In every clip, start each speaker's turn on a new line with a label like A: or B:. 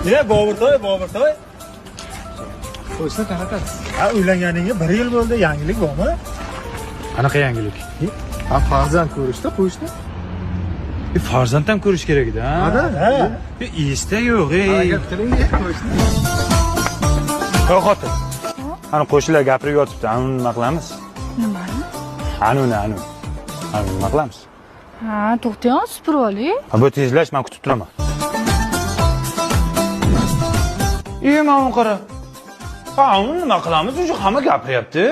A: Ne Boburtoy.
B: Qo'shni qanaqasiz?
A: Ha, uylanganingga 1 yil bo'ldi, yangilik bormi?
C: Qanaqa yangilik?
B: Ha, farzand ko'rishdi, qo'shni.
C: Farzand ham ko'rish kerak edi, ha?
A: Ha.
C: Esda yo'q,
B: Harakat qiling, qo'shni.
C: Qo'y xotin. Ana qo'shnilar gapirib yotibdi. Ani nima qilamiz?
D: Nimani?
C: Ani nima qilamiz?
D: Ha, to'xtang, supurib oling.
C: Ha, bu tezlash, men kutib turaman. Mana qara. Ha, uni nima qilamiz? Uje hamma gapiryapti.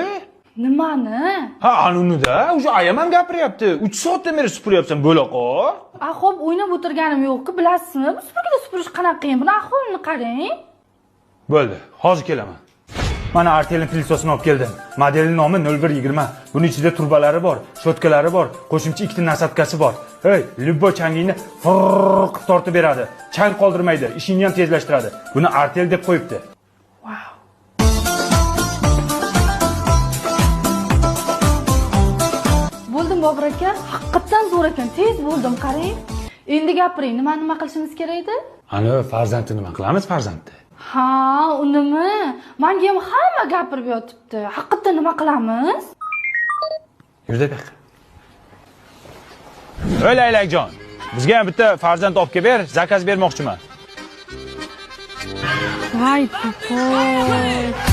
D: Nimani?
C: Ha, anuni-da, uje ayam ham gapiryapti. 3 soatdan beri supuryapsan, bo'la qol.
D: Xo'p, o'ynab o'tirganim yo'q-ku, bilasizmi? Bu supurgida supurish qanaqa qiyin? Buni ahvolini qarang.
C: Bo'ldi, hozir kelaman. Mana Artel'ning filsosini olib keldim. Modelining nomi 0120. Buning ichida turbalari bor, shotkalari bor, qo'shimcha 2 ta nasatkasi bor. Hey, любой changingni qilib tortib beradi. Chang qoldirmaydi, ishingni ham tezlashtiradi. Buni Artel deb qo'yibdi.
D: Wow. Bo'ldim Bobur aka, haqiqatan zo'r ekan. Tez bo'ldim, qarang. Endi gapiring, nima qilishimiz kerak edi?
C: Ana farzandni nima qilamiz farzandni?
D: Ha, unimi. Menga ham hamma gapirib yotibdi. Haqiqatan nima qilamiz?
C: Yurda baq. Ey Laylakjon, bizga ham bitta farzand olib kelib ber, zakaz bermoqchiman.
D: Voy, po'poy.